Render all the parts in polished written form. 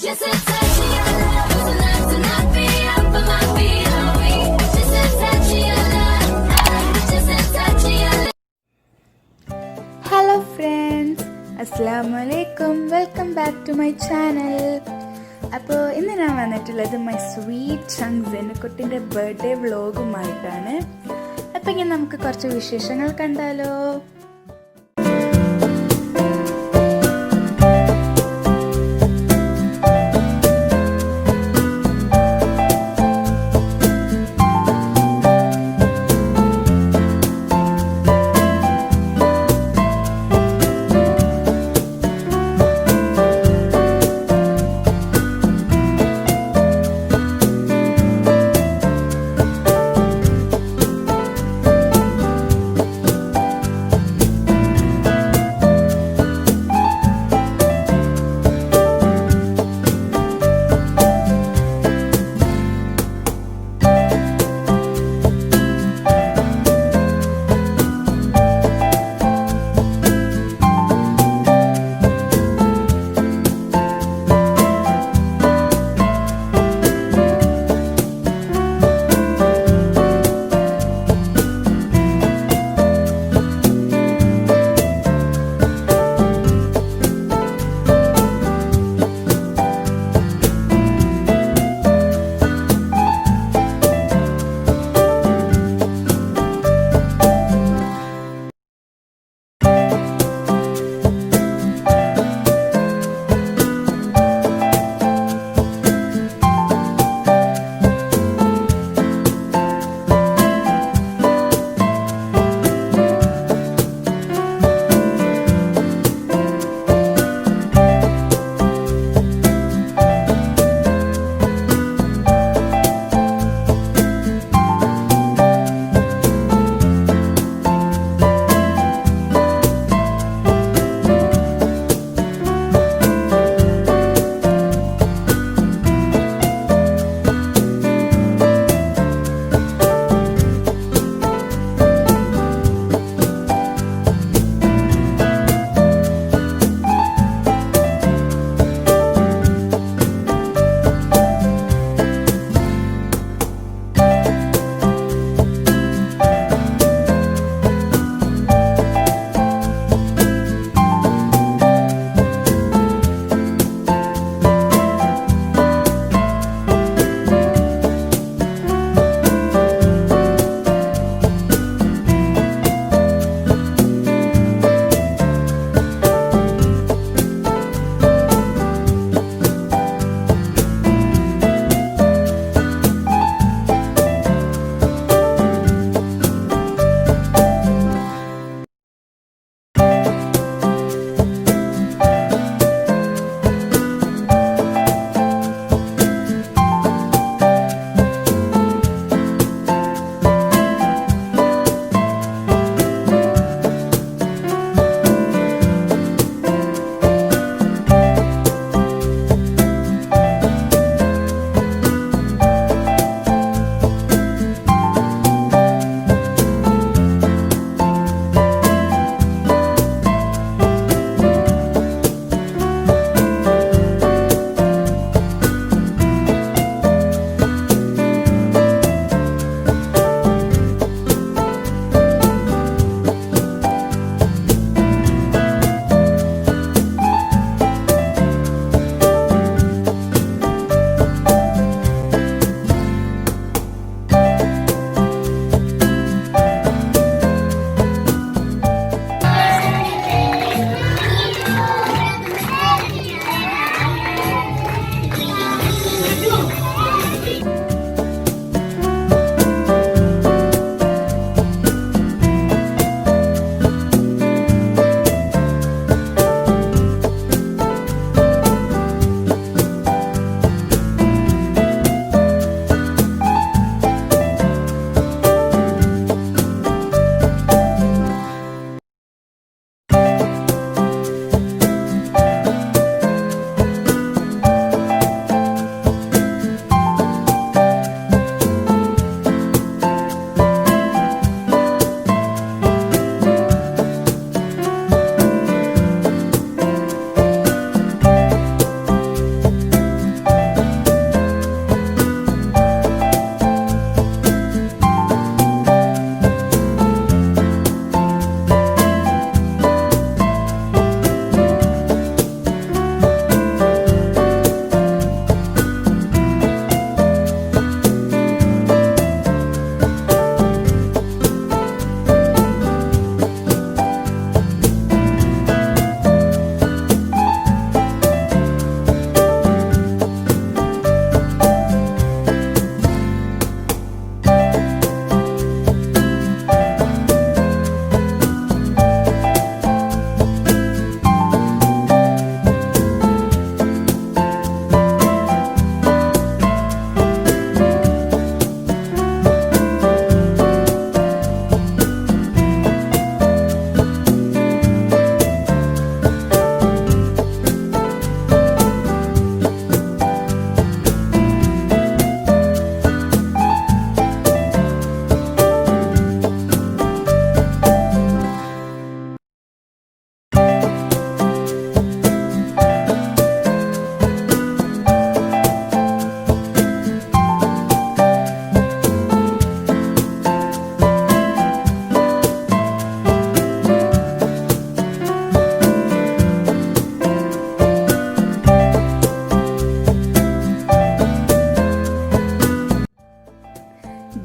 Just a touch of your love is enough to knock me off of my feet. Oh, just a touch of your love, just a touch of your love. Hello friends, അസ്സലാമു അലൈക്കും. Welcome back to my channel. അപ്പോൾ ഇന്ന് ഞാൻ വന്നിട്ടുള്ളത് my sweet ഷങ്സ് എൻ്റെ കുട്ടീൻ്റെ birthday വ്ളോഗുമായിട്ടാണ്. അപ്പോൾ ഇങ്ങനെ നമുക്ക് കുറച്ച് വിശേഷങ്ങൾ കണ്ടാലോ.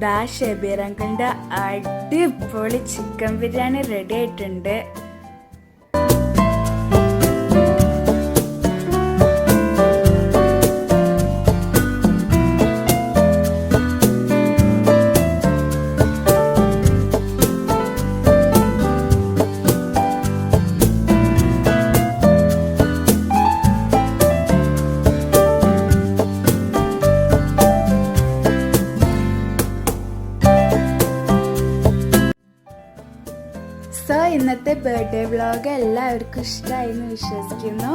ദാ ഷബീർ അങ്കിളിൻ്റെ അടിപൊളി ചിക്കൻ ബിരിയാണി റെഡി ആയിട്ടുണ്ട്. സോ ഇന്നത്തെ ബർത്ത്ഡേ വ്ളോഗ് എല്ലാവർക്കും ഇഷ്ടമായി എന്ന് വിശ്വസിക്കുന്നു.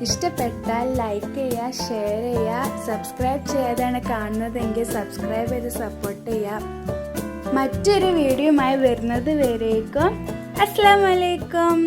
ഇഷ്ടപ്പെട്ടാൽ ലൈക്ക് ചെയ്യുക, ഷെയർ ചെയ്യുക, സബ്സ്ക്രൈബ് ചെയ്യാതാണ് കാണുന്നതെങ്കിൽ സബ്സ്ക്രൈബ് ചെയ്ത് സപ്പോർട്ട് ചെയ്യുക. മറ്റൊരു വീഡിയോയുമായി വരുന്നത് വരേക്കും അസ്സലാമു അലൈക്കും.